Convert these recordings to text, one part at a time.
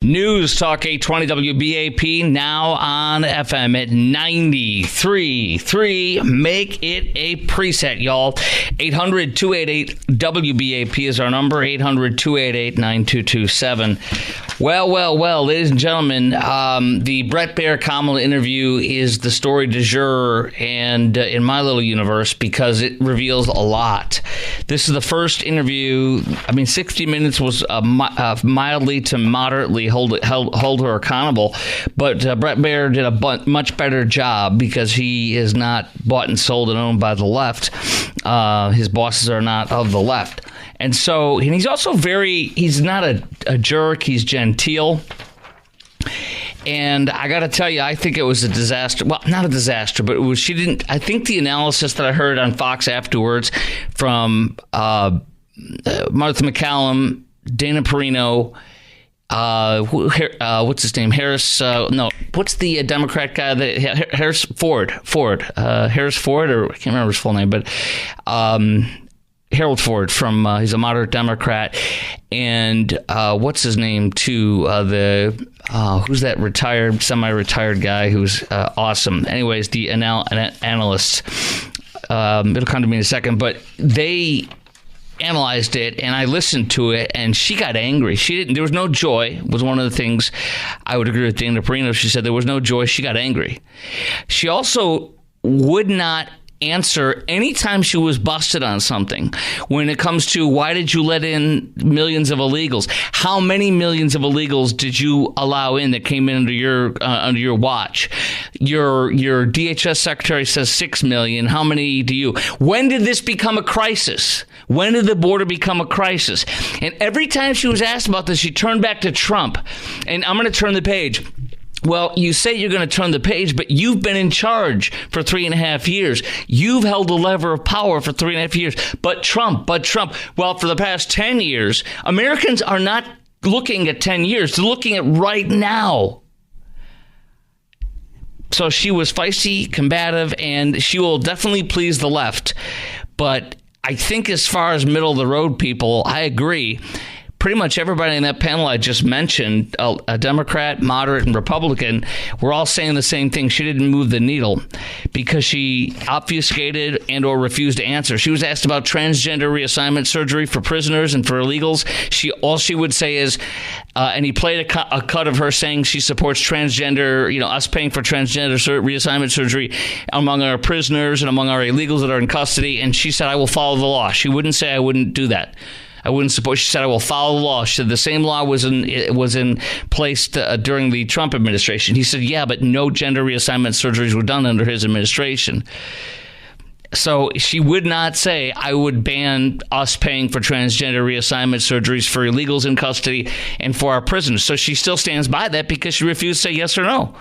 News Talk 820 WBAP, now on FM at 93.3. Make it a preset, y'all. 800-288-WBAP is our number, 800-288-9227. Well, ladies and gentlemen, the Brett Baier Kamala interview is the story du jour and in my little universe because it reveals a lot. This is the first interview. 60 Minutes was mildly to moderately hold her accountable, but Brett Baier did a much better job because he is not bought and sold and owned by the left. His bosses are not of the left. And he's also he's not a jerk, he's genteel. And I got to tell you, I think it was a disaster. Well, not a disaster, but I think the analysis that I heard on Fox afterwards from Martha McCallum, Dana Perino, what's his name? Harris, what's the Democrat guy that Harris Ford, Harris Ford, or I can't remember his full name, but, Harold Ford he's a moderate Democrat, and what's his name too? Who's that semi-retired guy who's awesome? Anyways, the analysts. It'll come to me in a second, but they analyzed it, and I listened to it, and she got angry. There was no joy. Was one of the things I would agree with Dana Perino. She said there was no joy. She got angry. She also would not answer anytime she was busted on something when it comes to why did you let in millions of illegals? How many millions of illegals did you allow in that came in under your watch? Your DHS secretary says 6 million. How many do you? When did this become a crisis? When did the border become a crisis? And every time she was asked about this, she turned back to Trump. And I'm going to turn the page. Well, you say you're going to turn the page, but you've been in charge for 3.5 years. You've held the lever of power for 3.5 years. But Trump. Well, for the past 10 years, Americans are not looking at 10 years. They're looking at right now. So she was feisty, combative, and she will definitely please the left. But I think as far as middle of the road people, I agree. Pretty much everybody in that panel I just mentioned, a Democrat, moderate, and Republican, were all saying the same thing. She didn't move the needle because she obfuscated and or refused to answer. She was asked about transgender reassignment surgery for prisoners and for illegals. All she would say is, and he played a cut of her saying she supports transgender, us paying for transgender reassignment surgery among our prisoners and among our illegals that are in custody. And she said, I will follow the law. She wouldn't say I wouldn't do that. I wouldn't support. She said, I will follow the law. She said the same law was in place during the Trump administration. He said, yeah, but no gender reassignment surgeries were done under his administration. So she would not say, I would ban us paying for transgender reassignment surgeries for illegals in custody and for our prisoners. So she still stands by that because she refused to say yes or no.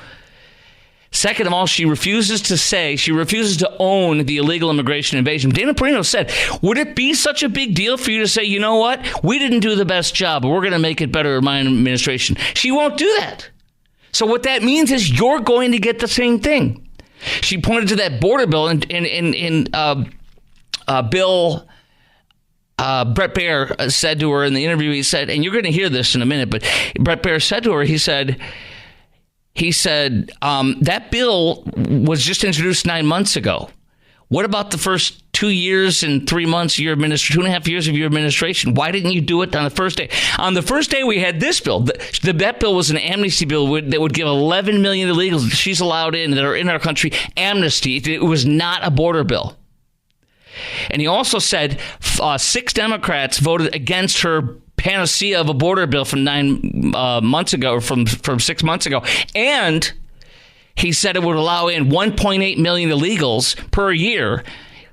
Second of all, she refuses to own the illegal immigration invasion. Dana Perino said, would it be such a big deal for you to say, you know what, we didn't do the best job, but we're going to make it better in my administration? She won't do that. So what that means is you're going to get the same thing. She pointed to that border bill in Bill. Brett Baier said to her in the interview, he said, and you're going to hear this in a minute, but Brett Baier said to her, he said, that bill was just introduced 9 months ago. What about the first 2 years and 3 months of your administration, 2.5 years of your administration? Why didn't you do it on the first day? On the first day, we had this bill. That bill was an amnesty bill that would give 11 million illegals that she's allowed in that are in our country amnesty. It was not a border bill. And he also said 6 Democrats voted against her panacea of a border bill from 9 months ago, or from 6 months ago. And he said it would allow in 1.8 million illegals per year.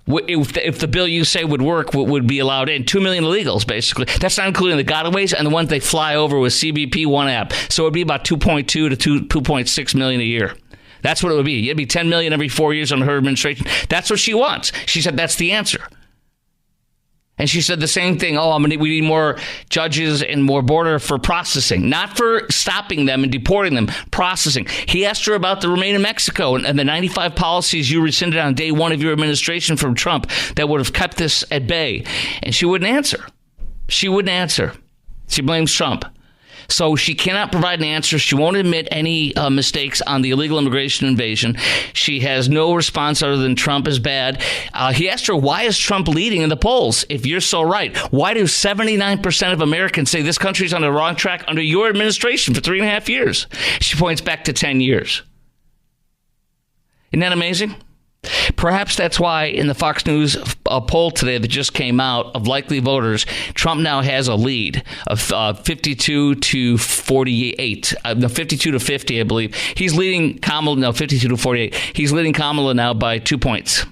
If the bill you say would work, would be allowed in 2 million illegals, basically. That's not including the gotaways and the ones they fly over with CBP One app. So it would be about 2.2 to 2.6 million a year. That's what it would be. It'd be 10 million every 4 years under her administration. That's what she wants. She said that's the answer. And she said the same thing. We need more judges and more border for processing, not for stopping them and deporting them, processing. He asked her about the Remain in Mexico and the 95 policies you rescinded on day one of your administration from Trump that would have kept this at bay. And she wouldn't answer. She blames Trump. So she cannot provide an answer. She won't admit any mistakes on the illegal immigration invasion. She has no response other than Trump is bad. He asked her, why is Trump leading in the polls if you're so right? Why do 79% of Americans say this country's on the wrong track under your administration for 3.5 years? She points back to 10 years. Isn't that amazing? Perhaps that's why in the Fox News poll today that just came out of likely voters, Trump now has a lead of 52 to 48. 52 to 50, I believe. He's leading Kamala, 52 to 48. He's leading Kamala now by 2 points.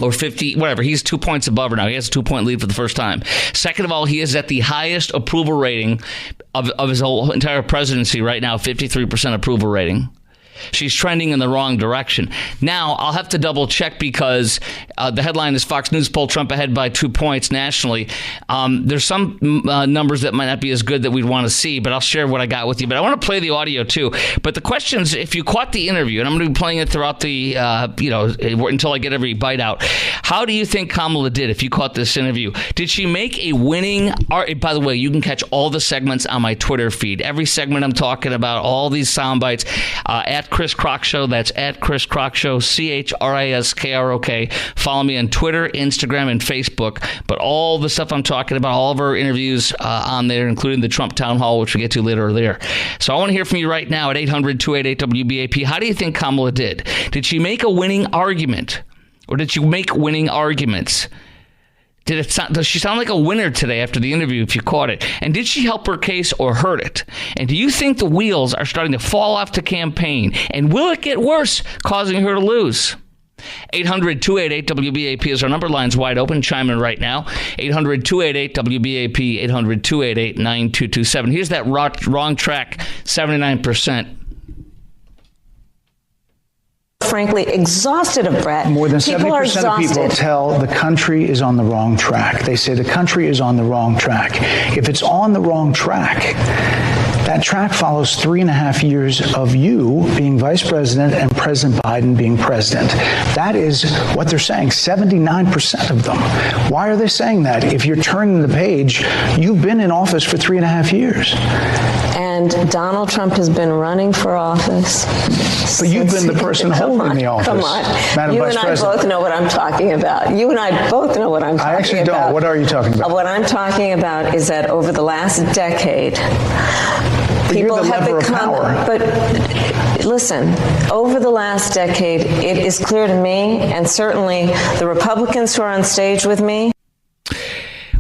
Or 50, whatever. He's 2 points above her now. He has a 2-point lead for the first time. Second of all, he is at the highest approval rating of his whole entire presidency right now, 53% approval rating. She's trending in the wrong direction. Now, I'll have to double check because the headline is Fox News poll Trump ahead by 2 points nationally. There's some numbers that might not be as good that we'd want to see, but I'll share what I got with you. But I want to play the audio, too. But the questions, if you caught the interview, and I'm going to be playing it throughout the, until I get every bite out. How do you think Kamala did if you caught this interview? Did she make a winning? By the way, you can catch all the segments on my Twitter feed. Every segment I'm talking about, all these sound bites, at Chris Crock Show. That's at Chris Crock Show, ChrisKrok. Follow me on Twitter, Instagram, and Facebook. But all the stuff I'm talking about, all of our interviews on there, including the Trump Town Hall, which we'll get to later there. So I want to hear from you right now at 800-288-WBAP. How do you think Kamala did? Did she make a winning argument? Or did she make winning arguments? Does she sound like a winner today after the interview if you caught it? And did she help her case or hurt it? And do you think the wheels are starting to fall off the campaign? And will it get worse, causing her to lose? 800-288-WBAP is our number. Line's wide open. Chime in right now. 800-288-WBAP, 800-288-9227. Here's that wrong track, 79%. Frankly, exhausted of Brett. More than 70% of people tell the country is on the wrong track. They say the country is on the wrong track. If it's on the wrong track, that track follows 3.5 years of you being vice president and President Biden being president. That is what they're saying, 79% of them. Why are they saying that? If you're turning the page, you've been in office for 3.5 years. And Donald Trump has been running for office. But you've been the person holding the office. Come on. Madam You Vice and I President. both know what I'm talking about. You and I both know what I'm talking about. I actually don't. What are you talking about? What I'm talking about is that over the last decade, people have become, but listen, over the last decade, it is clear to me, and certainly the Republicans who are on stage with me.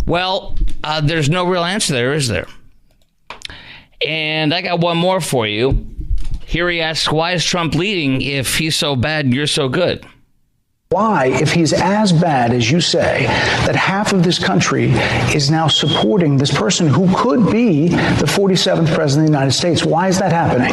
Well, there's no real answer there, is there? And I got one more for you. Here he asks, why is Trump leading if he's so bad and you're so good? Why, if he's as bad as you say, that half of this country is now supporting this person who could be the 47th president of the United States? Why is that happening?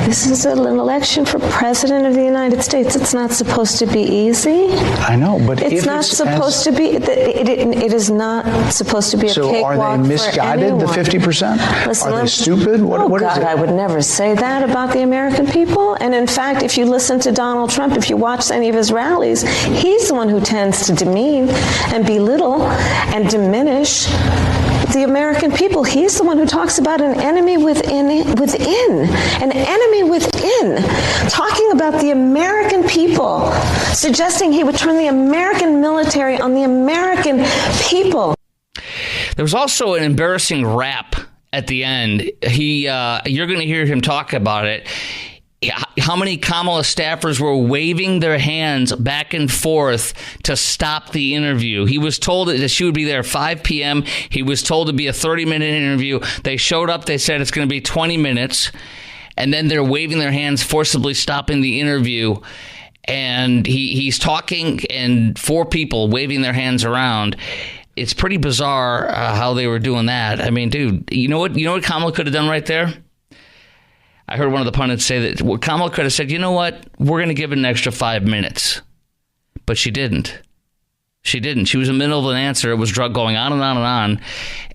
This is an election for president of the United States. It's not supposed to be easy. I know, but it's not supposed to be. It is not supposed to be a cakewalk. So are they misguided, the 50%? Listen, are they stupid? What is it? I would never say that about the American people. And in fact, if you listen to Donald Trump, if you watch any of his rallies, he's the one who tends to demean and belittle and diminish the American people. He's the one who talks about an enemy within, an enemy within, talking about the American people, suggesting he would turn the American military on the American people. There was also an embarrassing rap at the end. You're going to hear him talk about it. How many Kamala staffers were waving their hands back and forth to stop the interview. He was told that she would be there at 5 p.m. He was told to be a 30-minute interview. They showed up. They said it's going to be 20 minutes. And then they're waving their hands, forcibly stopping the interview. And he's talking, and 4 people waving their hands around. It's pretty bizarre how they were doing that. I mean, dude, you know what Kamala could have done right there? I heard one of the pundits say that Kamala could have said, you know what, we're going to give it an extra 5 minutes. But she didn't. She didn't. She was in the middle of an answer. It was going on and on and on.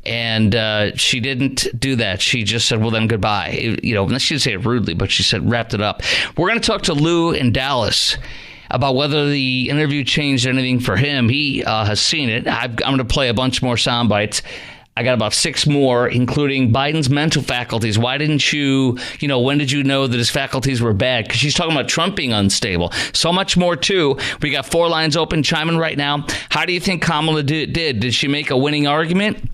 And she didn't do that. She just said, well, then goodbye. She didn't say it rudely, but she said, wrapped it up. We're going to talk to Lou in Dallas about whether the interview changed anything for him. He has seen it. I'm going to play a bunch more sound bites. I got about 6 more, including Biden's mental faculties. Why didn't you, when did you know that his faculties were bad? Because she's talking about Trump being unstable. So much more, too. We got 4 lines open, chiming right now. How do you think Kamala did? Did she make a winning argument?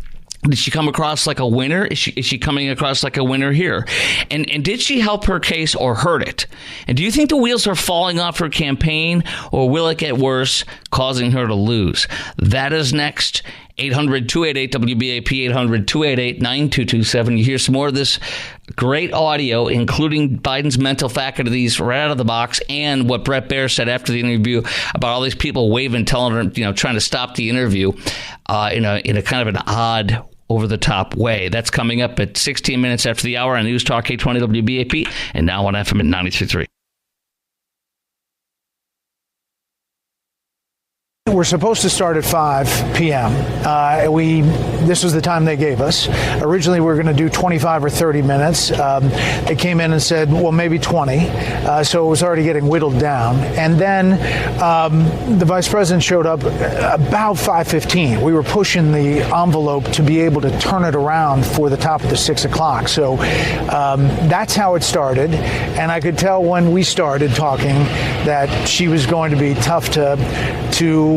Did she come across like a winner? Is she coming across like a winner here? And did she help her case or hurt it? And do you think the wheels are falling off her campaign, or will it get worse, causing her to lose? That is next. 800-288-WBAP, 800-288-9227. You hear some more of this great audio, including Biden's mental faculties right out of the box, and what Brett Baier said after the interview about all these people waving, telling her, trying to stop the interview in a kind of an odd, over-the-top way. That's coming up at 16 minutes after the hour on News Talk 820 WBAP, and now on FM at 93.3. We're supposed to start at 5 p.m. This was the time they gave us. Originally, we were going to do 25 or 30 minutes. They came in and said, well, maybe 20. So it was already getting whittled down. And then the vice president showed up about 5:15. We were pushing the envelope to be able to turn it around for the top of the 6 o'clock. So that's how it started. And I could tell when we started talking that she was going to be tough to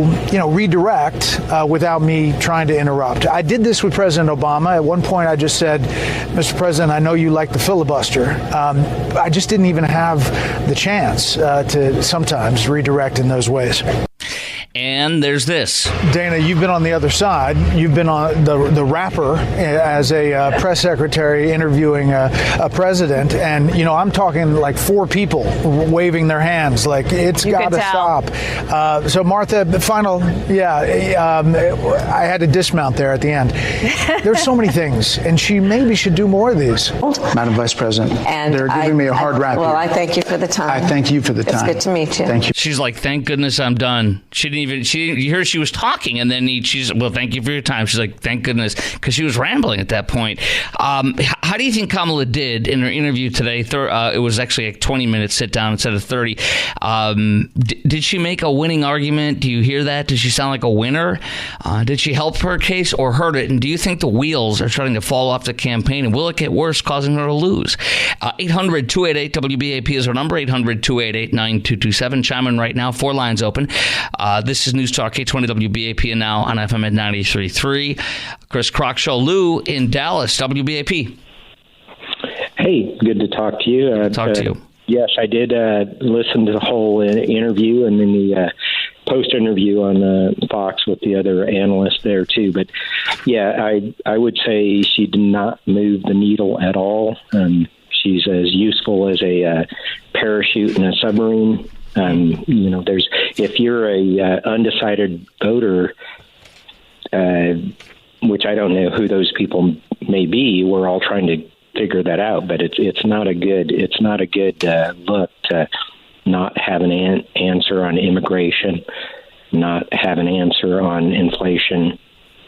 redirect without me trying to interrupt. I did this with President Obama. At one point, I just said, Mr. President, I know you like the filibuster. I just didn't even have the chance to sometimes redirect in those ways. And there's this. Dana, you've been on the other side. You've been on the rapper as a press secretary interviewing a president. And, I'm talking like 4 people waving their hands like it's got to stop. So, Martha, I had to dismount there at the end. There's so many things, and she maybe should do more of these. Madam Vice President, and they're giving me a hard rap. Well, I thank you for the time. I thank you for the time. It's good to meet you. Thank you. She's like, thank goodness I'm done. You heard she was talking, and then she's, well, thank you for your time. She's like, thank goodness, because she was rambling at that point. How do you think Kamala did in her interview today? It was actually a 20-minute sit-down instead of 30. Did she make a winning argument? Do you hear that? Did she sound like a winner? Did she help her case or hurt it? And do you think the wheels are starting to fall off the campaign? And will it get worse, causing her to lose? 800-288-WBAP is her number, 800-288-9227. Chime in right now. 4 lines open. This is News Talk 820 WBAP, and now on FM at 93.3. Chris Kroc Show. Lou in Dallas, WBAP. Hey, good to talk to you. Talk to you. Yes, I did listen to the whole interview and then the post-interview on Fox with the other analysts there, too. But, yeah, I would say she did not move the needle at all. She's as useful as a parachute in a submarine. If you're a undecided voter, which I don't know who those people may be, we're all trying to figure that out. But it's not a good look to not have an answer on immigration, not have an answer on inflation,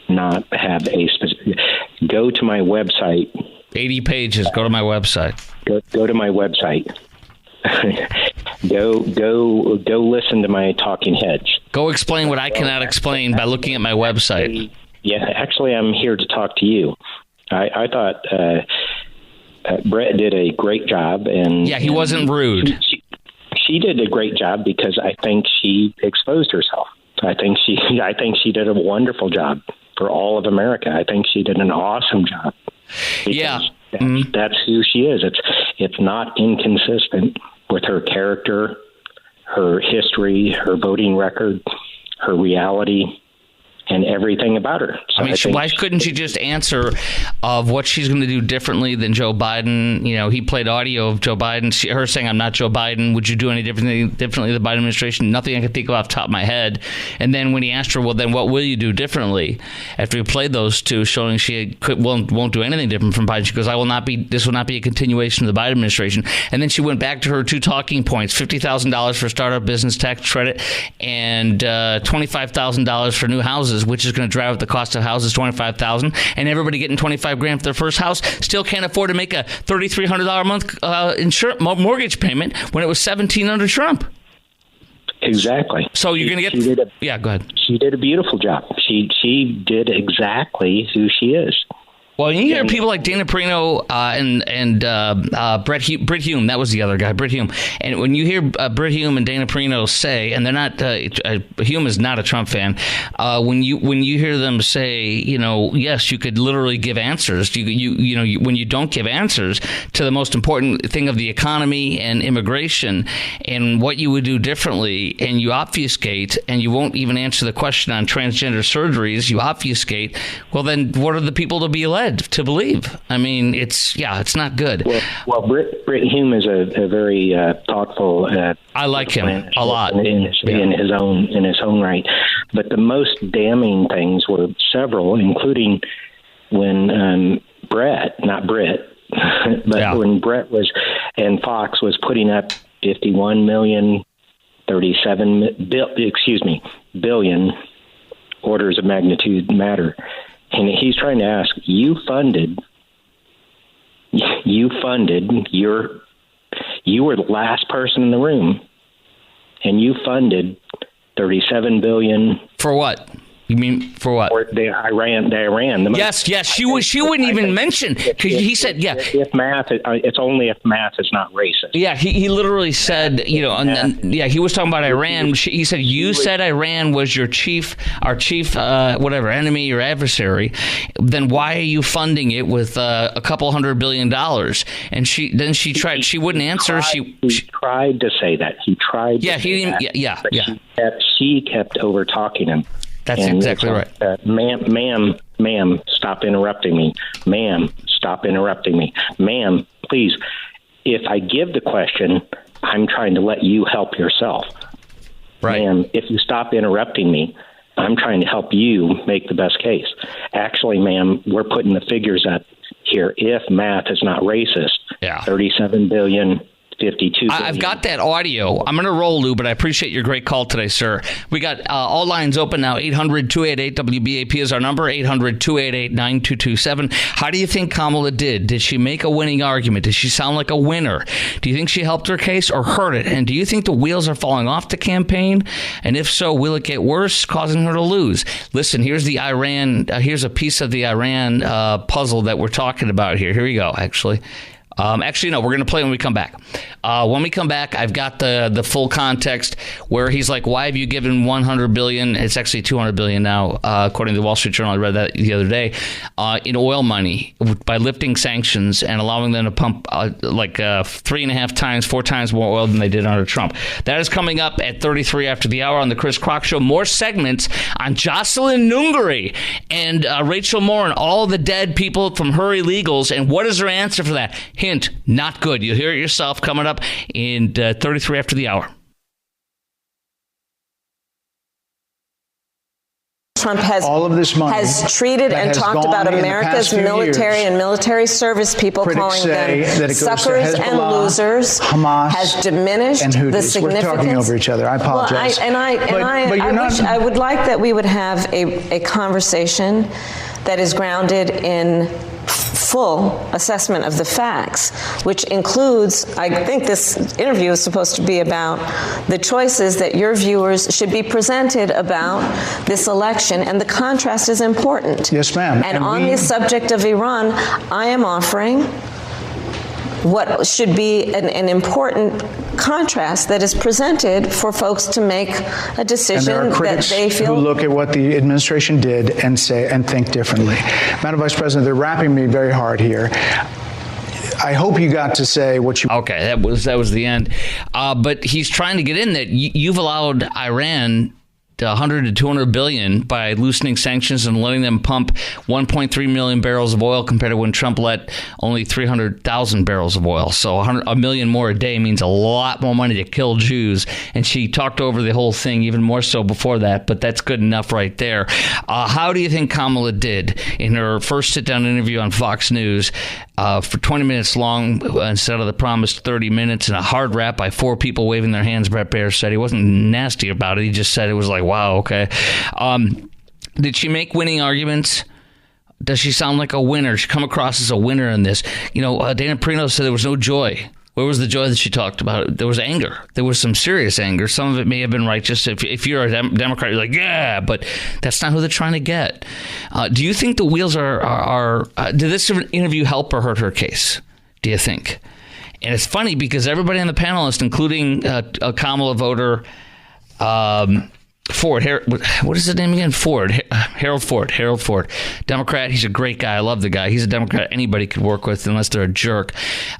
not have a specific. Go to my website. 80 pages. Go to my website. Go to my website. Go listen to my talking heads. Go explain what I cannot explain by looking at my website. Yeah, actually, I'm here to talk to you. I thought Brett did a great job, and he wasn't rude. She did a great job because I think she exposed herself. I think she did a wonderful job for all of America. I think she did an awesome job. That's who she is. It's not inconsistent with her character, her history, her voting record, her reality, and everything about her. So why couldn't she just answer of what she's going to do differently than Joe Biden? He played audio of Joe Biden, her saying, I'm not Joe Biden. Would you do any differently the Biden administration? Nothing I can think of off the top of my head. And then when he asked her, well, then what will you do differently? After he played those two, showing she won't do anything different from Biden, she goes, this will not be a continuation of the Biden administration. And then she went back to her 2 talking points, $50,000 for startup business tax credit and $25,000 for new houses, which is going to drive up the cost of houses $25,000, and everybody getting $25,000 for their first house still can't afford to make a $3,300 a month mortgage payment when it was $1,700 under Trump. Exactly. So you're going to get... Yeah, go ahead. She did a beautiful job. She did exactly who she is. Well, you hear people like Dana Perino and Brit Hume. That was the other guy, Brit Hume. And when you hear Brit Hume and Dana Perino say, and they're not, Hume is not a Trump fan. When you hear them say, yes, you could literally give answers. When you don't give answers to the most important thing of the economy and immigration and what you would do differently, and you obfuscate, and you won't even answer the question on transgender surgeries, you obfuscate. Well, then what are the people to be led to believe? I mean, it's not good. Well, Brit Hume is a very thoughtful. I like him a lot in his own right. But the most damning things were several, including when not Brit, but when Brett was and Fox was putting up 51 million, 37 billion orders of magnitude matter. And he's trying to ask, you were the last person in the room, and you funded 37 billion. For what? You mean for what? For the Iran. Yes. She wouldn't even mention, because he said, if math, it's only if math is not racist. Yeah, he literally said, he was talking about Iran. He said, you said Iran was our chief, enemy or adversary. Then why are you funding it with a couple $100 billion? And she wouldn't answer. He tried to say that. He tried. Yeah, he didn't. Yeah. She kept over talking him. That's exactly right. Ma'am, stop interrupting me. Ma'am, stop interrupting me. Ma'am, please. If I give the question, I'm trying to let you help yourself. Right. Ma'am, if you stop interrupting me, I'm trying to help you make the best case. Actually, ma'am, we're putting the figures up here. If math is not racist, 37 billion. 52 billion. I've got that audio. I'm going to roll, Lou, but I appreciate your great call today, sir. We got all lines open now. 800-288-WBAP is our number, 800-288-9227. How do you think Kamala did? Did she make a winning argument? Did she sound like a winner? Do you think she helped her case or hurt it? And do you think the wheels are falling off the campaign? And if so, will it get worse, causing her to lose? Listen, here's the Iran. Here's a piece of the Iran puzzle that we're talking about here. Here we go, actually. No, we're going to play when we come back. When we come back, I've got the full context where he's like, why have you given $100 billion? It's actually $200 billion now, according to the Wall Street Journal. I read that the other day, in oil money by lifting sanctions and allowing them to pump 3.5 times, 4 times more oil than they did under Trump. That is coming up at 33 after the hour on the Chris Crock Show. More segments on Jocelyn Nungary and Rachel Moore and all the dead people from her illegals. And what is her answer for that? Hint, not good. You'll hear it yourself coming up in 33 after the hour. Trump has all of this money has treated and talked about America's military and military service people, calling them suckers and losers. Hamas has diminished the significance. We're talking over each other. I apologize. I would like that we would have a conversation that is grounded in full assessment of the facts, which includes, I think this interview is supposed to be about the choices that your viewers should be presented about this election, and the contrast is important. Yes, ma'am. And on the subject of Iran, I am offering what should be an important contrast that is presented for folks to make a decision that they feel. Who look at what the administration did and say and think differently. Madam Vice President, they're wrapping me very hard here. I hope you got to say what you. Okay, that was the end. But he's trying to get in that you've allowed Iran 100 to 200 billion by loosening sanctions and letting them pump 1.3 million barrels of oil compared to when Trump let only 300,000 barrels of oil. So a million more a day means a lot more money to kill Jews. And she talked over the whole thing even more so before that, but that's good enough right there. How do you think Kamala did in her first sit-down interview on Fox News for 20 minutes long instead of the promised 30 minutes, and a hard rap by 4 people waving their hands? Brett Baier said he wasn't nasty about it. He just said it was like, wow, okay. Did she make winning arguments? Does she sound like a winner? She come across as a winner in this. Dana Perino said there was no joy. Where was the joy that she talked about? There was anger. There was some serious anger. Some of it may have been righteous. If you're a Democrat, you're like, yeah, but that's not who they're trying to get. Do you think the wheels are did this interview help or hurt her case, do you think? And it's funny because everybody on the panelist, including a Kamala voter, Ford, what is his name again? Harold Ford, Democrat. He's a great guy. I love the guy. He's a Democrat anybody could work with unless they're a jerk.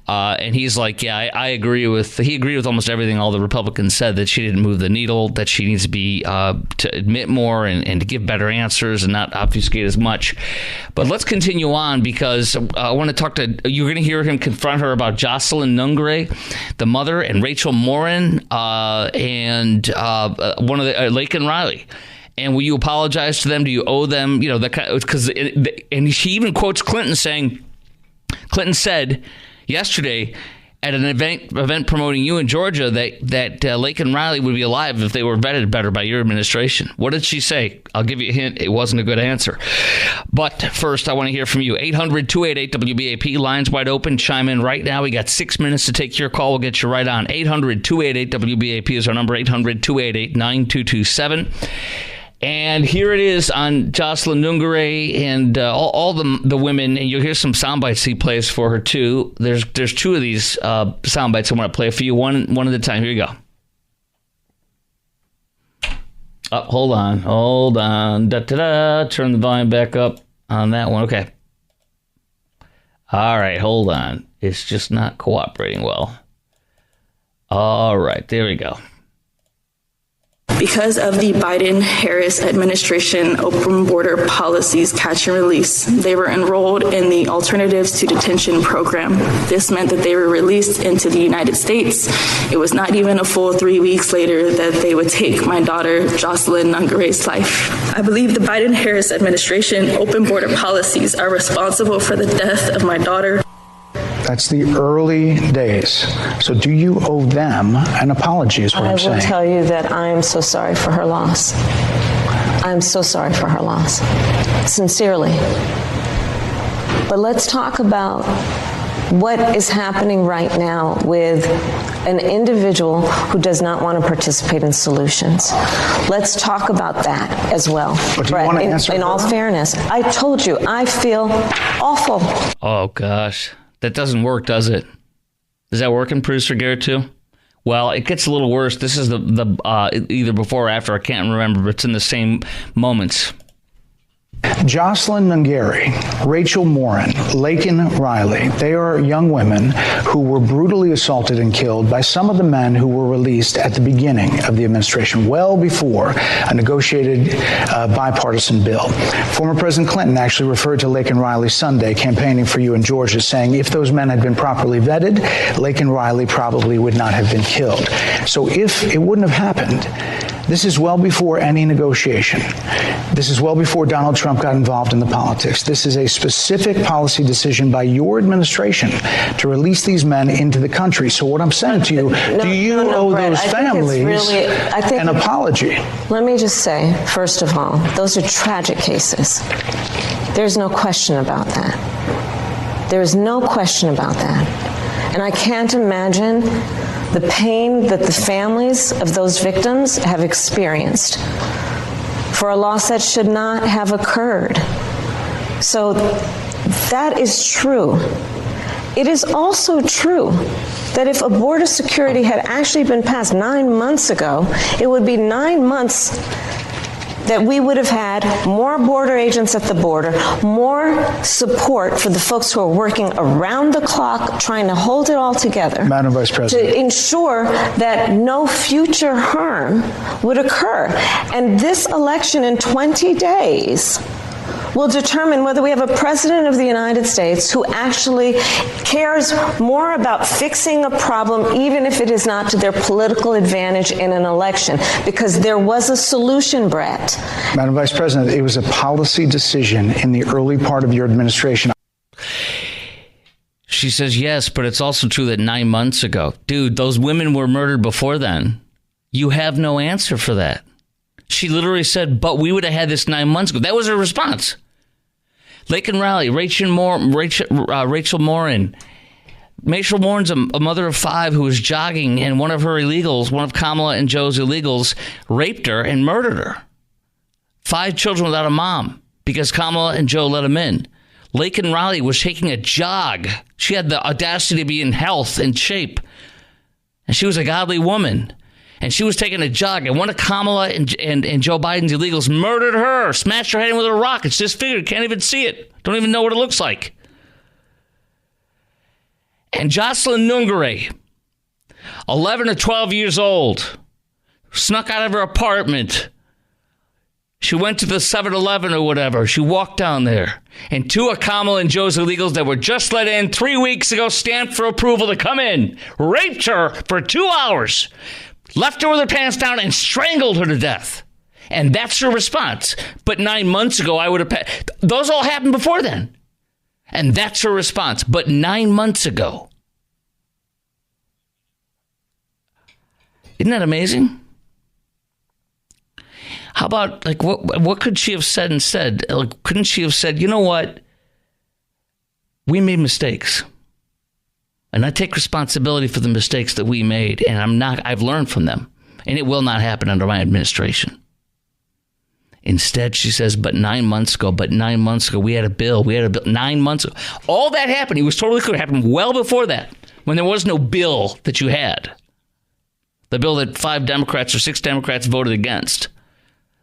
And he's like, yeah, he agreed with almost everything all the Republicans said, that she didn't move the needle, that she needs to be to admit more and to give better answers and not obfuscate as much. But let's continue on, because I want to you're going to hear him confront her about Jocelyn Nungare, the mother, and Rachel Morin, and one of the Laken Riley. And will you apologize to them? Do you owe them, that kind of, and she even quotes Clinton saying, Clinton said yesterday at an event promoting you in Georgia that Laken Riley would be alive if they were vetted better by your administration. What did she say? I'll give you a hint. It wasn't a good answer. But first, I want to hear from you. 800-288-WBAP. Lines wide open. Chime in right now. We got 6 minutes to take your call. We'll get you right on. 800-288-WBAP is our number. 800-288-9227. And here it is on Jocelyn Nungare and all the women, and you'll hear some sound bites he plays for her too. There's two of these sound bites I want to play for you, one at a time. Here you go. Hold on. Da-da-da. Turn the volume back up on that one. Okay. All right, hold on. It's just not cooperating well. All right, there we go. Because of the Biden-Harris administration open border policies catch and release, they were enrolled in the Alternatives to Detention program. This meant that they were released into the United States. It was not even a full 3 weeks later that they would take my daughter, Jocelyn Nungare's life. I believe the Biden-Harris administration open border policies are responsible for the death of my daughter. That's the early days. So do you owe them an apology is what I'm saying. I will tell you that I am so sorry for her loss. I'm so sorry for her loss. Sincerely. But let's talk about what is happening right now with an individual who does not want to participate in solutions. Let's talk about that as well. But do you want to answer in all fairness, I told you, I feel awful. Oh, gosh. That doesn't work, does it? Is that working, producer Garrett, too? Well, it gets a little worse. This is the either before or after. I can't remember, but it's in the same moments. Jocelyn Nungare, Rachel Morin, Laken Riley, they are young women who were brutally assaulted and killed by some of the men who were released at the beginning of the administration, well before a negotiated bipartisan bill. Former President Clinton actually referred to Laken Riley Sunday campaigning for you in Georgia, saying if those men had been properly vetted, Laken Riley probably would not have been killed. So if it wouldn't have happened, this is well before any negotiation. This is well before Donald Trump got involved in the politics. This is a specific policy decision by your administration to release these men into the country. So what I'm saying to you, do you owe Brett, those families an apology? Let me just say, first of all, those are tragic cases. There's no question about that. There is no question about that. And I can't imagine the pain that the families of those victims have experienced for a loss that should not have occurred. So that is true. It is also true that if a border security had actually been passed 9 months ago, it would be 9 months that we would have had more border agents at the border, more support for the folks who are working around the clock trying to hold it all together. Madam Vice President. To ensure that no future harm would occur. And this election in 20 days will determine whether we have a president of the United States who actually cares more about fixing a problem, even if it is not to their political advantage in an election, because there was a solution, Brett. Madam Vice President, it was a policy decision in the early part of your administration. She says yes, but it's also true that 9 months ago, dude, those women were murdered before then. You have no answer for that. She literally said, but we would have had this 9 months ago. That was her response. Laken Riley, Rachel Morin, Mashal warns a mother of 5 who was jogging, and one of Kamala and Joe's illegals, raped her and murdered her. 5 children without a mom because Kamala and Joe let them in. Laken Riley was taking a jog. She had the audacity to be in health and shape. And she was a godly woman. And she was taking a jog. And one of Kamala and Joe Biden's illegals murdered her, smashed her head in with a rock. It's disfigured. Can't even see it. Don't even know what it looks like. And Jocelyn Nungare, 11 or 12 years old, snuck out of her apartment. She went to the 7-Eleven or whatever. She walked down there. And 2 of Kamala and Joe's illegals that were just let in 3 weeks ago, stamped for approval to come in, raped her for 2 hours, left her with her pants down, and strangled her to death. And that's her response. But 9 months ago, I would have... Those all happened before then. And that's her response. But 9 months ago. Isn't that amazing? How about, like, what could she have said instead? Like, couldn't she have said, you know what? We made mistakes. And I take responsibility for the mistakes that we made. And I've learned from them. And it will not happen under my administration. Instead, she says, but 9 months ago, we had a bill. 9 months ago. All that happened. He was totally clear. It happened well before that, when there was no bill that you had. The bill that 5 Democrats or 6 Democrats voted against.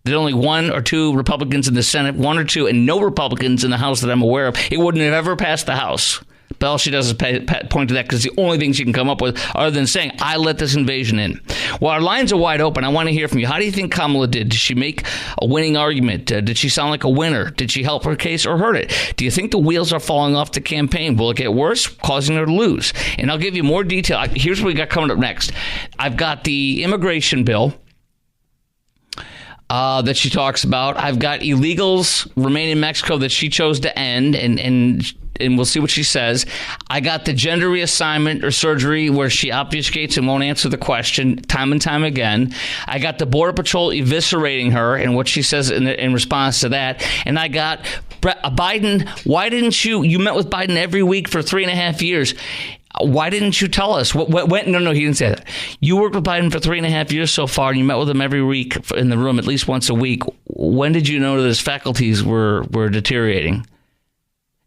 There's only 1 or 2 Republicans in the Senate, 1 or 2, and no Republicans in the House that I'm aware of. It wouldn't have ever passed the House. But all she does is point to that because it's the only thing she can come up with other than saying, I let this invasion in. Well, our lines are wide open. I want to hear from you. How do you think Kamala did? Did she make a winning argument? Did she sound like a winner? Did she help her case or hurt it? Do you think the wheels are falling off the campaign? Will it get worse, causing her to lose? And I'll give you more detail. Here's what we got coming up next. I've got the immigration bill that she talks about. I've got illegals remain in Mexico that she chose to end, and we'll see what she says. I got the gender reassignment or surgery where she obfuscates and won't answer the question time and time again. I got the Border Patrol eviscerating her and what she says in response to that. And I got Biden. Why didn't you met with Biden every week for 3.5 years. Why didn't you tell us? No, he didn't say that. You worked with Biden for 3.5 years so far, and you met with him every week in the room at least once a week. When did you know that his faculties were deteriorating?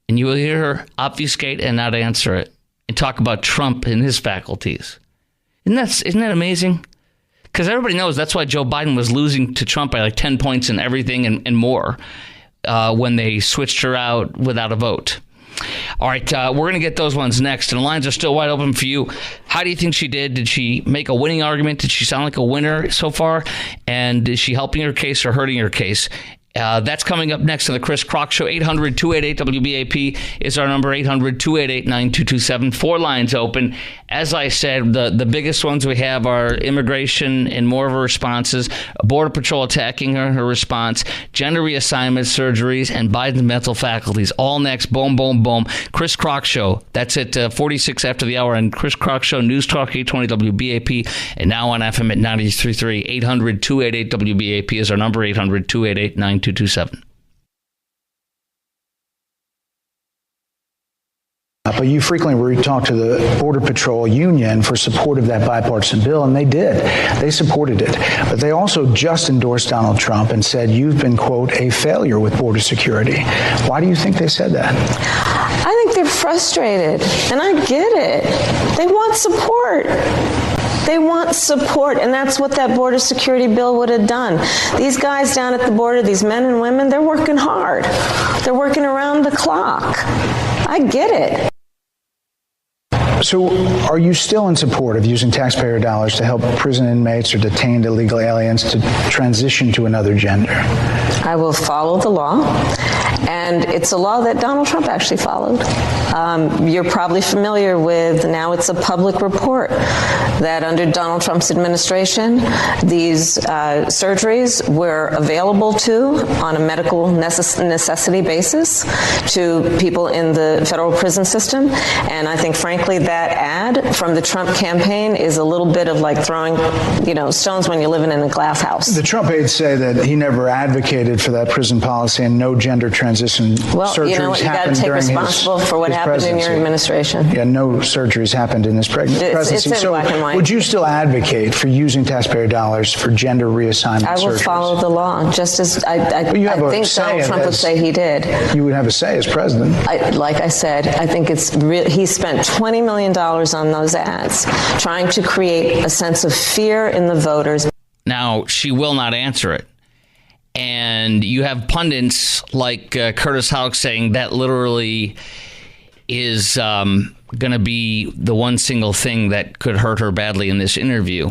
And you will hear her obfuscate and not answer it and talk about Trump and his faculties. Isn't that amazing? Because everybody knows that's why Joe Biden was losing to Trump by like 10 points in everything and more when they switched her out without a vote. All right, we're going to get those ones next, and the lines are still wide open for you. How do you think she did? Did she make a winning argument? Did she sound like a winner so far? And is she helping her case or hurting her case? That's coming up next on the Chris Kroc Show. 800-288-WBAP is our number, 800-288-9227. 4 lines open. As I said, the biggest ones we have are immigration and more of her responses, Border Patrol attacking her response, gender reassignment surgeries, and Biden's mental faculties. All next. Boom, boom, boom. Chris Kroc Show. That's at 46 after the hour on Chris Kroc Show, News Talk 820 WBAP, and now on FM at 93.3. 800-288-WBAP is our number, 800-288-9227. But you frequently talk to the Border Patrol Union for support of that bipartisan bill, and they did. They supported it. But they also just endorsed Donald Trump and said, you've been, quote, a failure with border security. Why do you think they said that? I think they're frustrated, and I get it. They want support. They want support, and that's what that border security bill would have done. These guys down at the border, these men and women, they're working hard. They're working around the clock. I get it. So are you still in support of using taxpayer dollars to help prison inmates or detained illegal aliens to transition to another gender? I will follow the law. And it's a law that Donald Trump actually followed. You're probably familiar with, now it's a public report, that under Donald Trump's administration, these surgeries were available on a medical necessity basis to people in the federal prison system. And I think, frankly, that ad from the Trump campaign is a little bit of like throwing, stones when you're living in a glass house. The Trump aides say that he never advocated for that prison policy and no gender transition transition surgeries you know what? You got to take responsible for what happened in your administration. Yeah, no surgeries happened in his presidency. It's in black and white. Would you still advocate for using taxpayer dollars for gender reassignment surgeries? I will follow the law, just as I think Donald Trump would say he did. You would have a say as president. Like I said, I think he spent $20 million on those ads, trying to create a sense of fear in the voters. Now, she will not answer it. And you have pundits like Curtis Houck saying that literally is going to be the one single thing that could hurt her badly in this interview.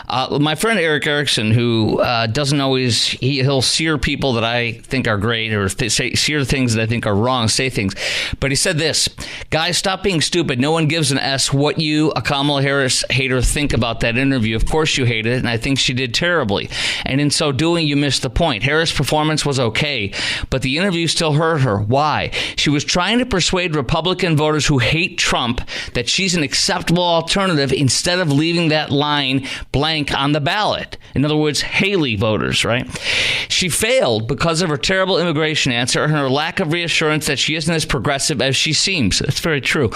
My friend Eric Erickson, who doesn't always, he'll sear people that I think are great or sear things that I think are wrong, say things. But he said this: guys, stop being stupid. No one gives an S what you, a Kamala Harris hater, think about that interview. Of course you hate it, and I think she did terribly. And in so doing, you missed the point. Harris' performance was okay, but the interview still hurt her. Why? She was trying to persuade Republican voters who hate Trump that she's an acceptable alternative instead of leaving that line blank on the ballot. In other words, Haley voters, right? She failed because of her terrible immigration answer and her lack of reassurance that she isn't as progressive as she seems. That's very true.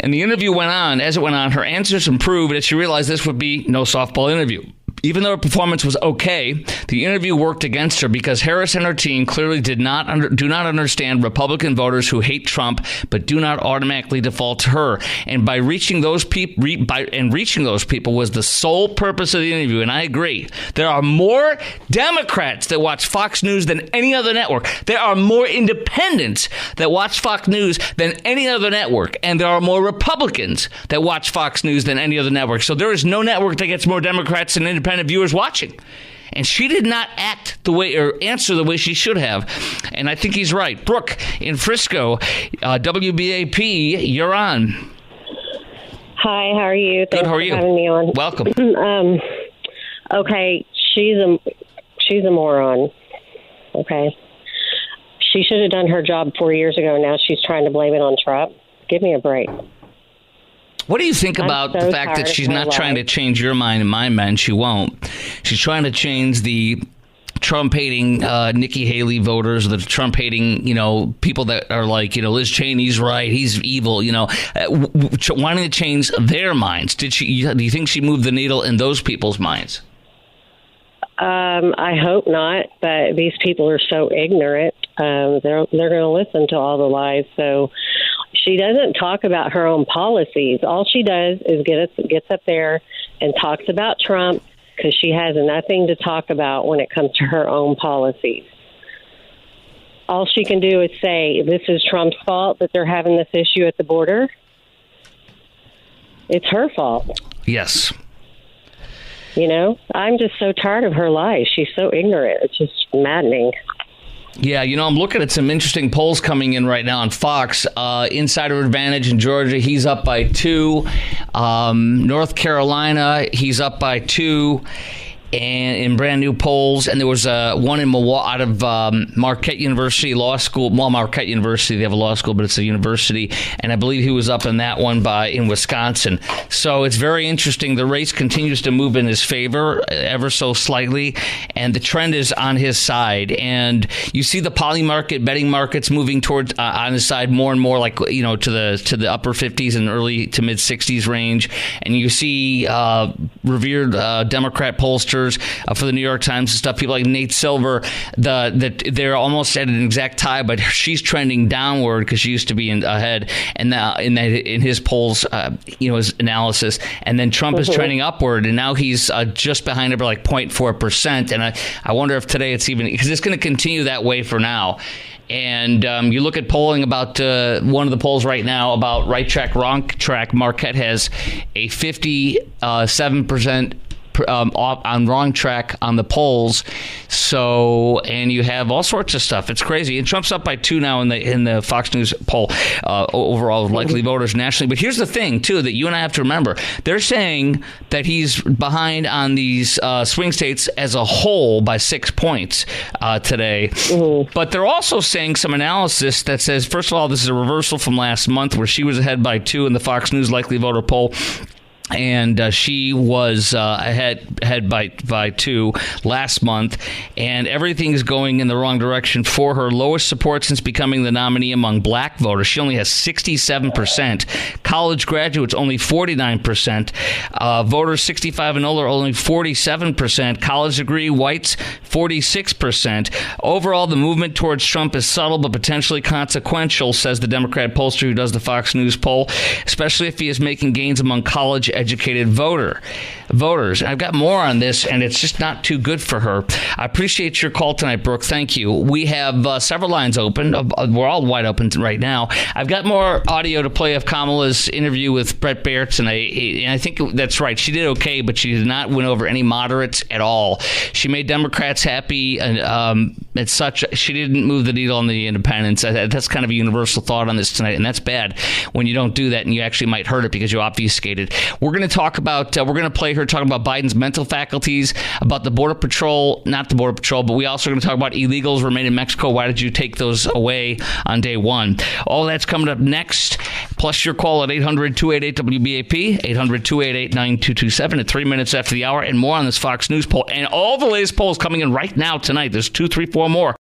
And the interview went on. As it went on, her answers improved as she realized this would be no softball interview. Even though her performance was okay, the interview worked against her because Harris and her team clearly do not understand Republican voters who hate Trump but do not automatically default to her. And by reaching those people, was the sole purpose of the interview. And I agree. There are more Democrats that watch Fox News than any other network. There are more independents that watch Fox News than any other network. And there are more Republicans that watch Fox News than any other network. So there is no network that gets more Democrats than independent viewers watching. And she did not act the way or answer the way she should have. And I think he's right. Brooke in Frisco, WBAP, you're on. Hi, how are you? Good, how are you? For having me on. Welcome. Okay, she's a moron. Okay. She should have done her job 4 years ago. Now she's trying to blame it on Trump. Give me a break. What do you think about the fact that she's not trying to change your mind and my mind? She won't. She's trying to change the Trump-hating Nikki Haley voters, the Trump-hating, people that are like, Liz Cheney's right, he's evil, wanting to change their minds. Do you think she moved the needle in those people's minds? I hope not, but these people are so ignorant. They're going to listen to all the lies. So she doesn't talk about her own policies. All she does is gets up there and talks about Trump because she has nothing to talk about when it comes to her own policies. All she can do is say, this is Trump's fault that they're having this issue at the border. It's her fault. Yes. I'm just so tired of her lies. She's so ignorant. It's just maddening. Yeah, I'm looking at some interesting polls coming in right now on Fox. Insider advantage in Georgia, he's up by 2. North Carolina, he's up by 2. And in brand new polls, and there was one in Milwaukee out of Marquette University Law School. Well, Marquette University, they have a law school, but it's a university, and I believe he was up in that one in Wisconsin. So it's very interesting. The race continues to move in his favor ever so slightly, and the trend is on his side. And you see the poly market, betting markets moving towards on his side more and more, like to the upper 50s and early to mid 60s range. And you see revered Democrat pollsters for the New York Times and stuff, people like Nate Silver, that they're almost at an exact tie, but she's trending downward because she used to be ahead, and now in his polls, his analysis, and then Trump is trending upward, and now he's just behind her by like 0.4%, and I wonder if today it's even, because it's going to continue that way for now. And you look at polling about one of the polls right now about right track, wrong track. Marquette has a 57% on wrong track on the polls. So, and you have all sorts of stuff. It's crazy. And Trump's up by 2 now in the Fox News poll overall likely voters nationally. But here's the thing, too, that you and I have to remember. They're saying that he's behind on these swing states as a whole by 6 points today. Mm-hmm. But they're also saying some analysis that says, first of all, this is a reversal from last month where she was ahead by 2 in the Fox News likely voter poll. And she was ahead by 2 last month, and everything is going in the wrong direction for her. Lowest support since becoming the nominee among black voters. She only has 67%. College graduates, only 49%. Voters 65 and older, only 47%. College degree whites, 46%. Overall, the movement towards Trump is subtle but potentially consequential, says the Democrat pollster who does the Fox News poll, especially if he is making gains among college-educated voters. I've got more on this, and it's just not too good for her. I appreciate your call tonight, Brooke. Thank you. We have several lines open. We're all wide open right now. I've got more audio to play of Kamala's interview with Brett Baier tonight, and I think that's right. She did okay, but she did not win over any moderates at all. She made Democrats happy, and it's such. She didn't move the needle on the independents. That's kind of a universal thought on this tonight, and that's bad when you don't do that, and you actually might hurt it because you obfuscated. We're going to talk about, we're going to play her talking about Biden's mental faculties, about the Border Patrol, not the Border Patrol, but we also are going to talk about illegals remain in Mexico. Why did you take those away on day one? All that's coming up next, plus your call at 800-288-WBAP, 800-288-9227 at 3 minutes after the hour, and more on this Fox News poll. And all the latest polls coming in right now tonight. There's 2, 3, 4 more.